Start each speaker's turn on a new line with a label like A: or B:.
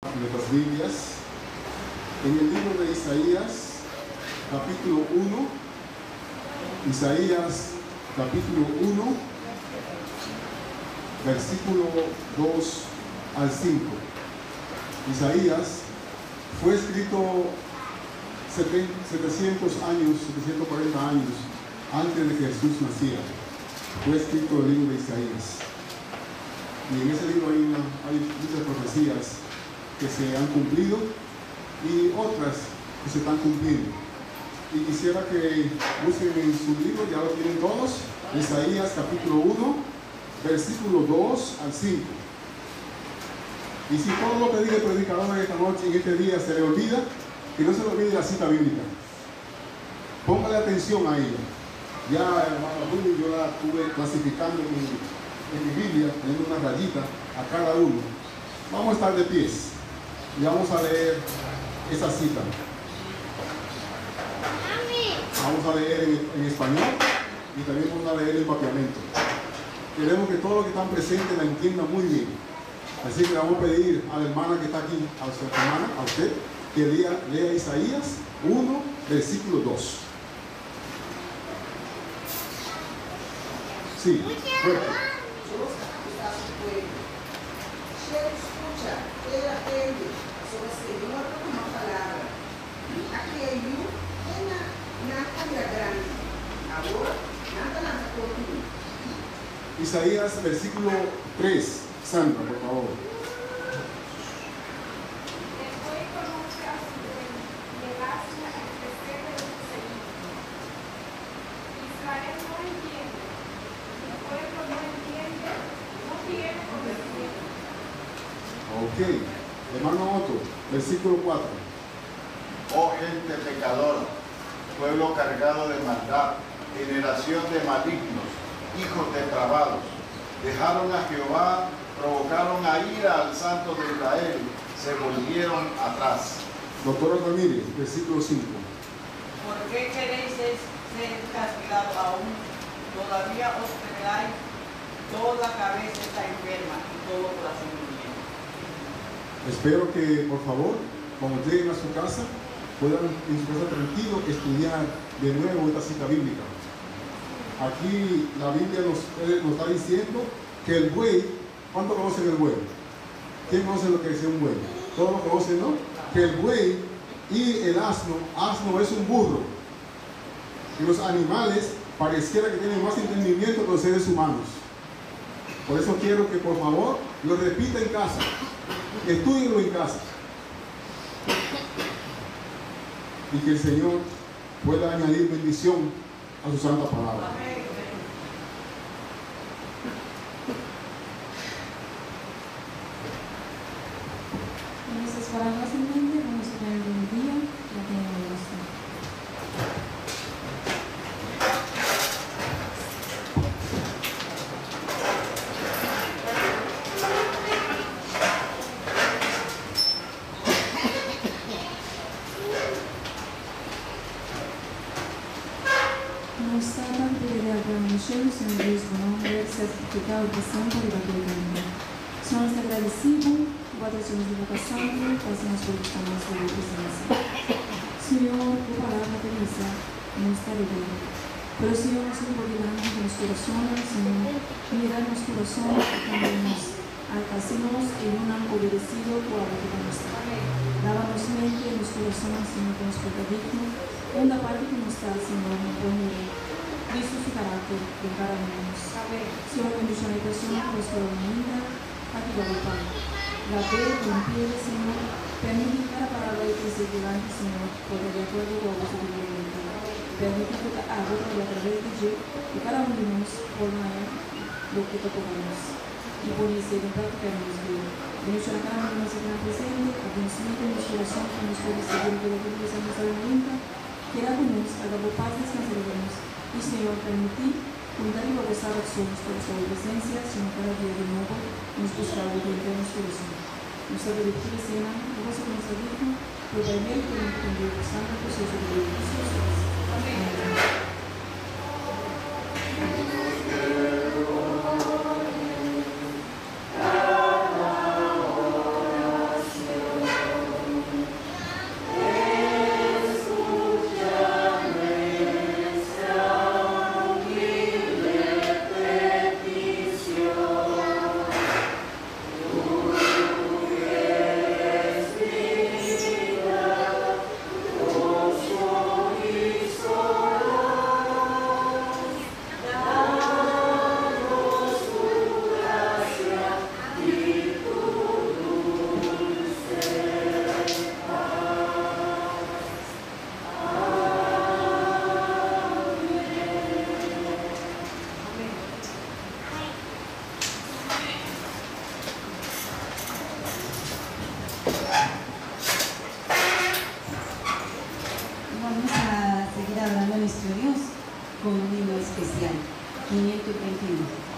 A: Nuestras Biblias en el libro de Isaías, capítulo 1. Isaías, capítulo 1, versículo 2 al 5. Isaías fue escrito 740 años antes de que Jesús naciera. Fue escrito el libro de Isaías. Y en ese libro hay muchas profecías que se han cumplido y otras que se están cumpliendo. Y quisiera que busquen en su libro, ya lo tienen todos, Isaías capítulo 1, versículo 2 al 5. Y si todo lo que diga el predicador esta noche, en este día, se le olvida, que no se le olvide la cita bíblica. Póngale atención a ella. Ya hermano Julio, yo la estuve clasificando en mi Biblia, teniendo una rayita a cada uno. Vamos a estar de pies y vamos a leer esa cita. Vamos a leer en español y también vamos a leer en papiamento. Queremos que todos los que están presentes la entiendan muy bien. Así que le vamos a pedir a la hermana que está aquí, a su hermana, a usted, que lea Isaías 1, versículo 2. Sí, fuerte. Isaías versículo 3, Sandra, por favor. Ok, hermano Otto, versículo 4.
B: Oh gente pecadora, pueblo cargado de maldad, generación de malignos, hijos depravados, dejaron a Jehová, provocaron a ira al Santo de Israel, se volvieron atrás.
A: Doctora Ramírez, versículo 5.
C: ¿Por qué queréis ser castigados aún? Todavía os peleáis, toda cabeza está enferma y todo corazón muriendo.
A: Espero que, por favor, cuando lleguen a su casa, puedan en su casa tranquilo estudiar de nuevo esta cita bíblica. Aquí la Biblia nos está diciendo que el buey, ¿cuánto conocen el buey? ¿Quién conoce lo que es un buey? Todos lo conocen, ¿no? Que el buey y el asno es un burro. Y los animales pareciera que tienen más entendimiento que los seres humanos. Por eso quiero que por favor lo repita en casa. Estúdienlo en casa. Y que el Señor pueda añadir bendición a su santa palabra.
D: Con esas palabras en mente, vamos a tener un día la que me gusta. Nos tratan de agradecemos en Dios por nombre certificado de santo y gratuitamente. Somos agradecidos por atención de vocación y pasamos por esta nuestra presencia. Señor, tu palabra te dice, no está de vida. Pero Señor, nos envolverán en los corazones, Señor, mira nuestros corazones y cambiemos. Alcancemos en un han obedecido tu voluntad nuestra. Dávanos mente en los corazones, Señor, que nos digno. Una parte que nos está, Señor, no puede Cristo su carácter de cada uno. Señor, bendición y persona, nuestra unida, a ti, Padre. La fe contiene, Señor, permite cada palabra y perseverante, Señor, porque de acuerdo con la voluntad. Permite que te haga a través de Dios, que cada uno de nosotros forma lo que te pongamos. Y por eso, en práctica, nos vive. Bendición a cada uno de nosotros presente, a quien se mete en nuestro corazón, que nos puede seguir de lo que nos ha nuestra voluntad. Queramos, hagamos paz, descansaremos. Y Señor, permití juntar y gozar acciones por su presencia, sino cada día de nuevo nos busca obediente a nuestro corazón. Nuestra directiva cena, vamos a comenzar digno, por el mérito de nuestro Dios Santo, Jesús de Dios. Amén.
E: nuestro Dios con un himno especial. 521.